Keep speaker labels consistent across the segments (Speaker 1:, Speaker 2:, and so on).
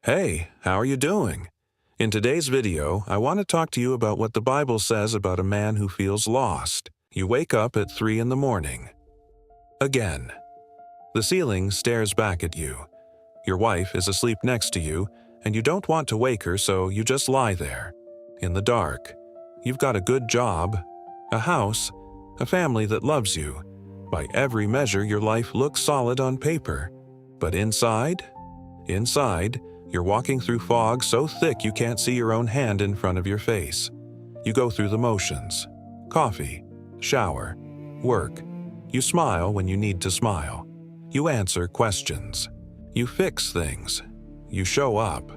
Speaker 1: Hey, how are you doing? In today's video, I want to talk to you about what the Bible says about a man who feels lost. You wake up at 3 in the morning. Again. The ceiling stares back at you. Your wife is asleep next to you, and you don't want to wake her, so you just lie there. In the dark. You've got a good job, a house, a family that loves you. By every measure, your life looks solid on paper. But inside, you're walking through fog so thick you can't see your own hand in front of your face. You go through the motions. Coffee, shower, work. You smile when you need to smile. You answer questions. You fix things. You show up.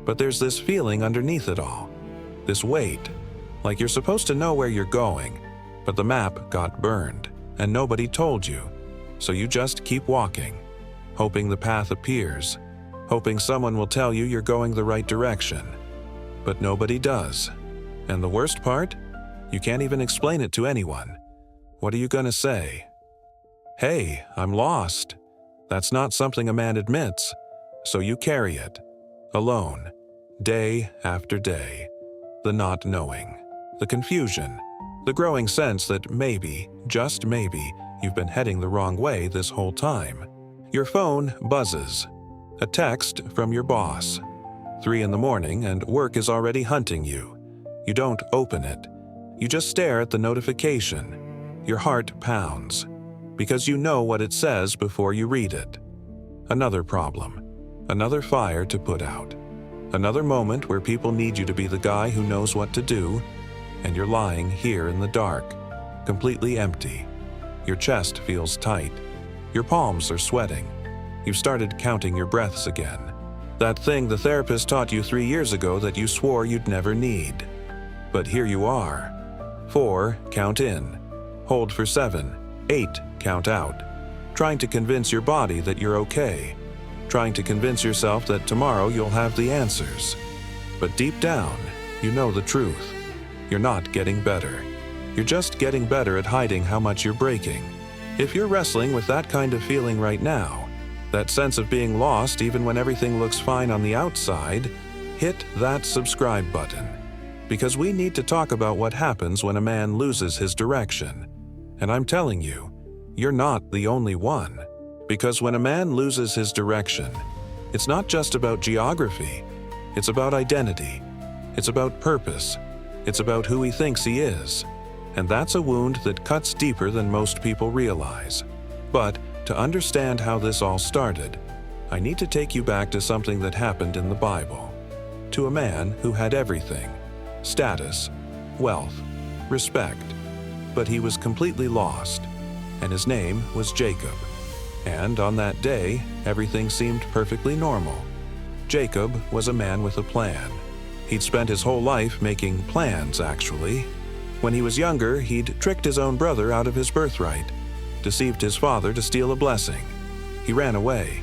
Speaker 1: But there's this feeling underneath it all. This weight. Like you're supposed to know where you're going, but the map got burned, and nobody told you. So you just keep walking, hoping the path appears, hoping someone will tell you you're going the right direction. But nobody does. And the worst part? You can't even explain it to anyone. What are you gonna say? Hey, I'm lost. That's not something a man admits. So you carry it, alone, day after day. The not knowing, the confusion, the growing sense that maybe, just maybe, you've been heading the wrong way this whole time. Your phone buzzes. A text from your boss. 3 in the morning and work is already hunting you. You don't open it. You just stare at the notification. Your heart pounds, because you know what it says before you read it. Another problem. Another fire to put out. Another moment where people need you to be the guy who knows what to do, and you're lying here in the dark, completely empty. Your chest feels tight. Your palms are sweating. You've started counting your breaths again. That thing the therapist taught you 3 years ago that you swore you'd never need. But here you are. 4, count in. Hold for 7, 8, count out. Trying to convince your body that you're okay. Trying to convince yourself that tomorrow you'll have the answers. But deep down, you know the truth. You're not getting better. You're just getting better at hiding how much you're breaking. If you're wrestling with that kind of feeling right now, that sense of being lost even when everything looks fine on the outside, hit that subscribe button. Because we need to talk about what happens when a man loses his direction. And I'm telling you, you're not the only one. Because when a man loses his direction, it's not just about geography. It's about identity. It's about purpose. It's about who he thinks he is. And that's a wound that cuts deeper than most people realize. But to understand how this all started, I need to take you back to something that happened in the Bible. To a man who had everything: status, wealth, respect. But he was completely lost, and his name was Jacob. And on that day, everything seemed perfectly normal. Jacob was a man with a plan. He'd spent his whole life making plans, actually. When he was younger, he'd tricked his own brother out of his birthright, deceived his father to steal a blessing. He ran away.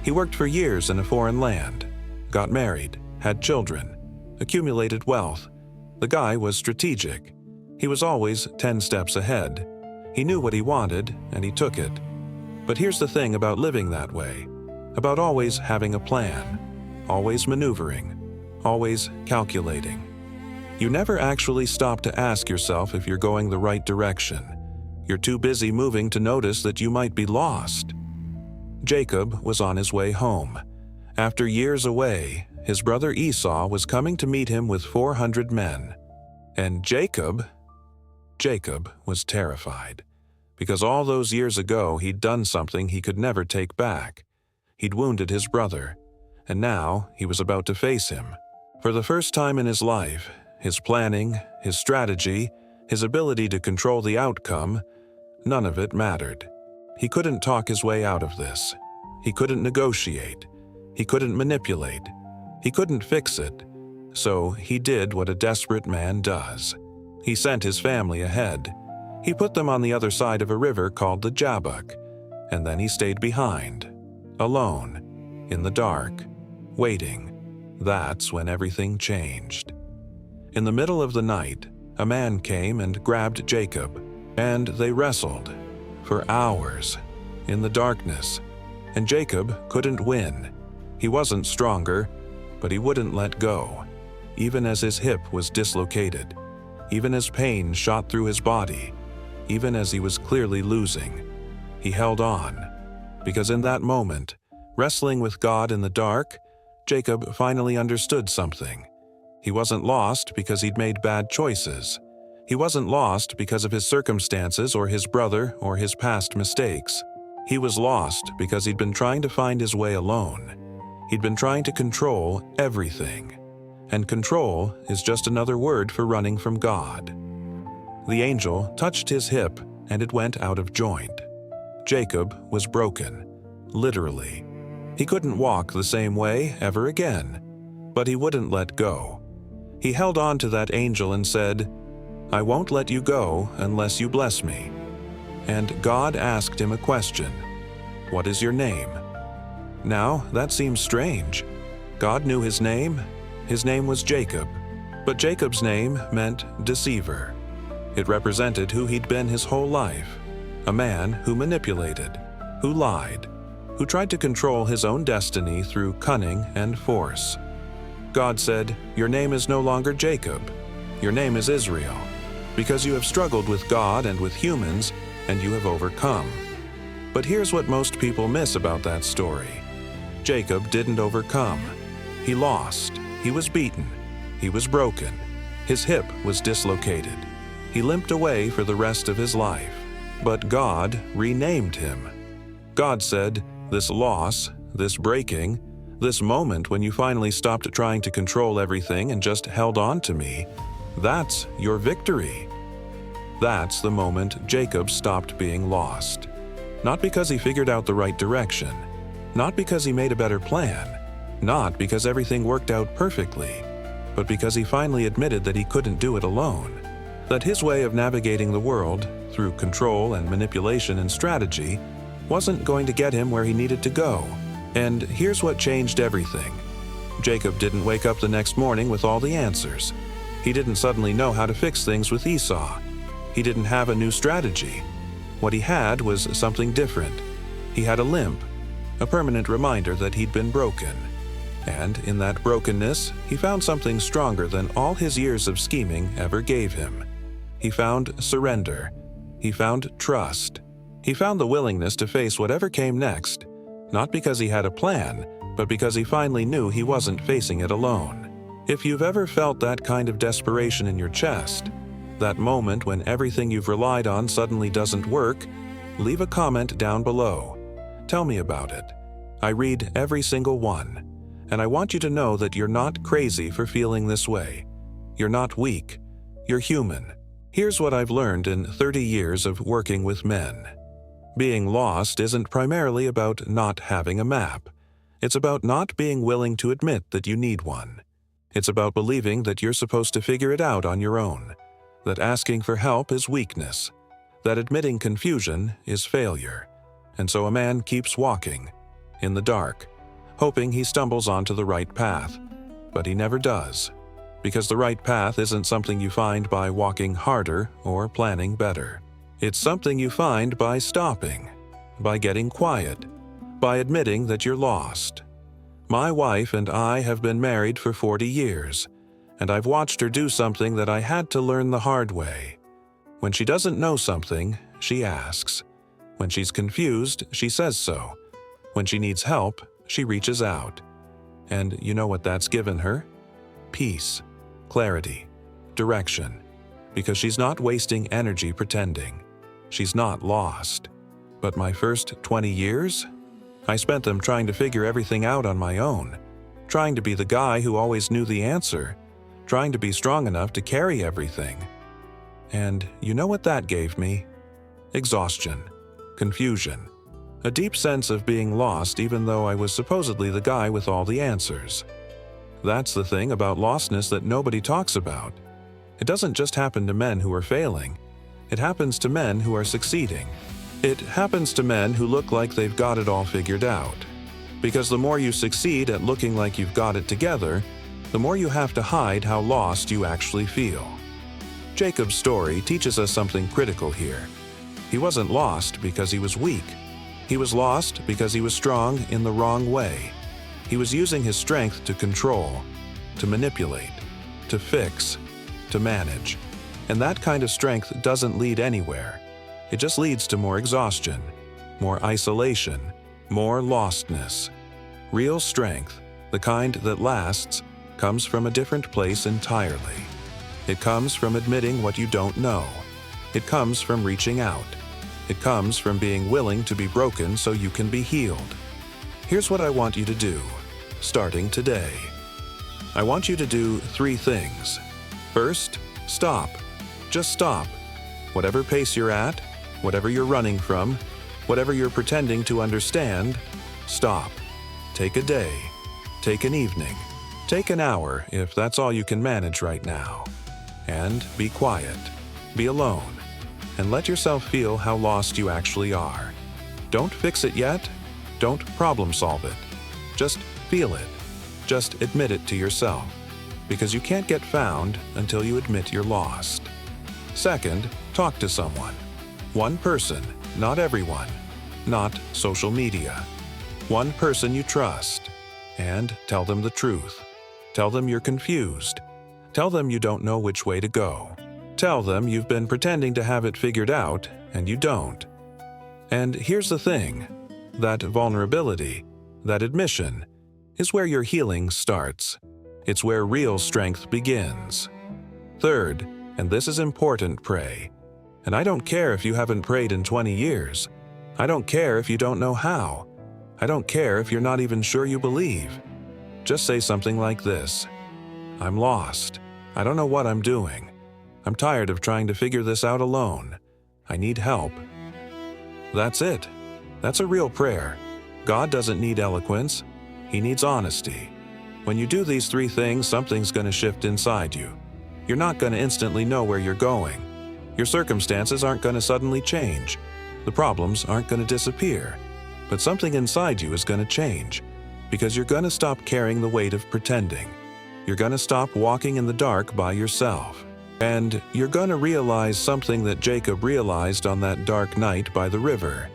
Speaker 1: He worked for years in a foreign land, got married, had children, accumulated wealth. The guy was strategic. He was always 10 steps ahead. He knew what he wanted, and he took it. But here's the thing about living that way, about always having a plan, always maneuvering, always calculating. You never actually stop to ask yourself if you're going the right direction. You're too busy moving to notice that you might be lost. Jacob was on his way home. After years away, his brother Esau was coming to meet him with 400 men. And Jacob was terrified. Because all those years ago, he'd done something he could never take back. He'd wounded his brother, and now he was about to face him. For the first time in his life, his planning, his strategy, his ability to control the outcome, none of it mattered. He couldn't talk his way out of this. He couldn't negotiate. He couldn't manipulate. He couldn't fix it. So he did what a desperate man does. He sent his family ahead. He put them on the other side of a river called the Jabbok, and then he stayed behind, alone, in the dark, waiting. That's when everything changed. In the middle of the night, a man came and grabbed Jacob, and they wrestled for hours in the darkness, and Jacob couldn't win. He wasn't stronger, but he wouldn't let go, even as his hip was dislocated, even as pain shot through his body, even as he was clearly losing. He held on, because in that moment, wrestling with God in the dark, Jacob finally understood something. He wasn't lost because he'd made bad choices. He wasn't lost because of his circumstances or his brother or his past mistakes. He was lost because he'd been trying to find his way alone. He'd been trying to control everything. And control is just another word for running from God. The angel touched his hip and it went out of joint. Jacob was broken, literally. He couldn't walk the same way ever again, but he wouldn't let go. He held on to that angel and said, "I won't let you go unless you bless me." And God asked him a question. "What is your name?" Now, that seems strange. God knew his name. His name was Jacob. But Jacob's name meant deceiver. It represented who he'd been his whole life. A man who manipulated, who lied, who tried to control his own destiny through cunning and force. God said, "Your name is no longer Jacob. Your name is Israel, because you have struggled with God and with humans, and you have overcome." But here's what most people miss about that story. Jacob didn't overcome. He lost. He was beaten. He was broken. His hip was dislocated. He limped away for the rest of his life. But God renamed him. God said, "This loss, this breaking, this moment when you finally stopped trying to control everything and just held on to me, that's your victory." That's the moment Jacob stopped being lost. Not because he figured out the right direction, not because he made a better plan, not because everything worked out perfectly, but because he finally admitted that he couldn't do it alone, that his way of navigating the world, through control and manipulation and strategy, wasn't going to get him where he needed to go. And here's what changed everything. Jacob didn't wake up the next morning with all the answers. He didn't suddenly know how to fix things with Esau. He didn't have a new strategy. What he had was something different. He had a limp, a permanent reminder that he'd been broken. And in that brokenness, he found something stronger than all his years of scheming ever gave him. He found surrender. He found trust. He found the willingness to face whatever came next, not because he had a plan, but because he finally knew he wasn't facing it alone. If you've ever felt that kind of desperation in your chest, that moment when everything you've relied on suddenly doesn't work, leave a comment down below. Tell me about it. I read every single one, and I want you to know that you're not crazy for feeling this way. You're not weak. You're human. Here's what I've learned in 30 years of working with men. Being lost isn't primarily about not having a map. It's about not being willing to admit that you need one. It's about believing that you're supposed to figure it out on your own, that asking for help is weakness, that admitting confusion is failure. And so a man keeps walking, in the dark, hoping he stumbles onto the right path. But he never does, because the right path isn't something you find by walking harder or planning better. It's something you find by stopping, by getting quiet, by admitting that you're lost. My wife and I have been married for 40 years, and I've watched her do something that I had to learn the hard way. When she doesn't know something, she asks. When she's confused, she says so. When she needs help, she reaches out. And you know what that's given her? Peace, clarity, direction. Because she's not wasting energy pretending. She's not lost. But my first 20 years? I spent them trying to figure everything out on my own, trying to be the guy who always knew the answer, trying to be strong enough to carry everything. And you know what that gave me? Exhaustion, confusion, a deep sense of being lost even though I was supposedly the guy with all the answers. That's the thing about lostness that nobody talks about. It doesn't just happen to men who are failing. It happens to men who are succeeding. It happens to men who look like they've got it all figured out. Because the more you succeed at looking like you've got it together, the more you have to hide how lost you actually feel. Jacob's story teaches us something critical here. He wasn't lost because he was weak. He was lost because he was strong in the wrong way. He was using his strength to control, to manipulate, to fix, to manage. And that kind of strength doesn't lead anywhere. It just leads to more exhaustion, more isolation, more lostness. Real strength, the kind that lasts, comes from a different place entirely. It comes from admitting what you don't know. It comes from reaching out. It comes from being willing to be broken so you can be healed. Here's what I want you to do, starting today. I want you to do 3 things. First, stop. Just stop. Whatever pace you're at, whatever you're running from, whatever you're pretending to understand, stop. Take a day. Take an evening. Take an hour if that's all you can manage right now. And be quiet. Be alone. And let yourself feel how lost you actually are. Don't fix it yet. Don't problem solve it. Just feel it. Just admit it to yourself. Because you can't get found until you admit you're lost. Second, talk to someone. One person, not everyone. Not social media. One person you trust. And tell them the truth. Tell them you're confused. Tell them you don't know which way to go. Tell them you've been pretending to have it figured out, and you don't. And here's the thing. That vulnerability, that admission, is where your healing starts. It's where real strength begins. Third, and this is important, pray. And I don't care if you haven't prayed in 20 years. I don't care if you don't know how. I don't care if you're not even sure you believe. Just say something like this. I'm lost. I don't know what I'm doing. I'm tired of trying to figure this out alone. I need help. That's it. That's a real prayer. God doesn't need eloquence. He needs honesty. When you do these 3 things, something's going to shift inside you. You're not going to instantly know where you're going. Your circumstances aren't going to suddenly change. The problems aren't going to disappear. But something inside you is going to change, because you're going to stop carrying the weight of pretending. You're going to stop walking in the dark by yourself. And you're going to realize something that Jacob realized on that dark night by the river.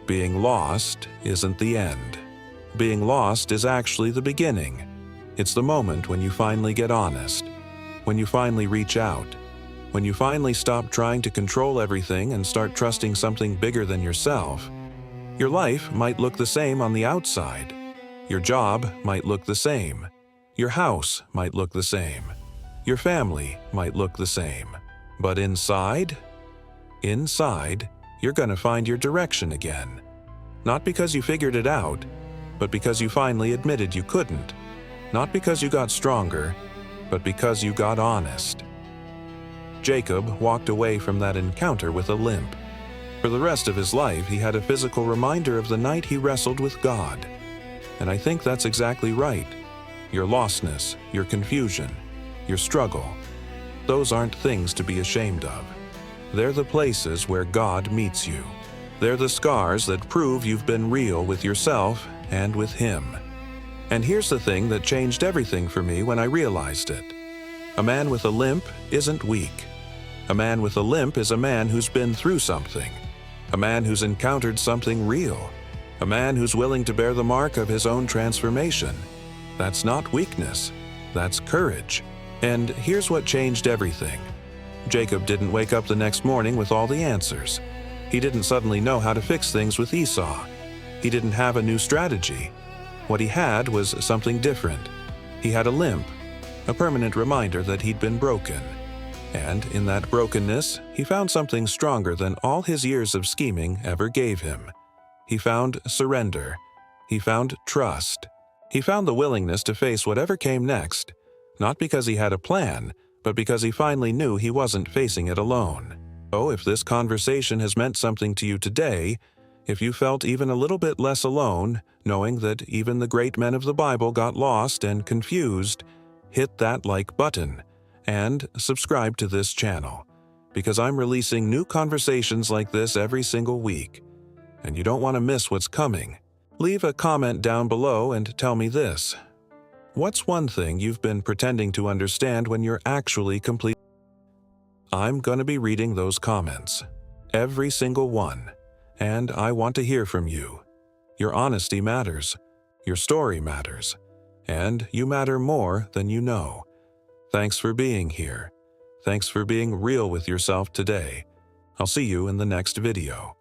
Speaker 1: Being lost isn't the end. Being lost is actually the beginning. It's the moment when you finally get honest, when you finally reach out, when you finally stop trying to control everything and start trusting something bigger than yourself. Your life might look the same on the outside. Your job might look the same. Your house might look the same. Your family might look the same. But inside, you're going to find your direction again. Not because you figured it out, but because you finally admitted you couldn't. Not because you got stronger, but because you got honest. Jacob walked away from that encounter with a limp. For the rest of his life, he had a physical reminder of the night he wrestled with God. And I think that's exactly right. Your lostness, your confusion, your struggle, those aren't things to be ashamed of. They're the places where God meets you. They're the scars that prove you've been real with yourself and with Him. And here's the thing that changed everything for me when I realized it. A man with a limp isn't weak. A man with a limp is a man who's been through something. A man who's encountered something real. A man who's willing to bear the mark of his own transformation. That's not weakness. That's courage. And here's what changed everything. Jacob didn't wake up the next morning with all the answers. He didn't suddenly know how to fix things with Esau. He didn't have a new strategy. What he had was something different. He had a limp, a permanent reminder that he'd been broken. And in that brokenness, he found something stronger than all his years of scheming ever gave him. He found surrender. He found trust. He found the willingness to face whatever came next, not because he had a plan, but because he finally knew he wasn't facing it alone. Oh, if this conversation has meant something to you today, if you felt even a little bit less alone, knowing that even the great men of the Bible got lost and confused, hit that like button and subscribe to this channel, because I'm releasing new conversations like this every single week, and you don't want to miss what's coming. Leave a comment down below and tell me this. What's one thing you've been pretending to understand when you're actually complete? I'm going to be reading those comments, every single one, and I want to hear from you. Your honesty matters. Your story matters, and you matter more than you know. Thanks for being here. Thanks for being real with yourself today. I'll see you in the next video.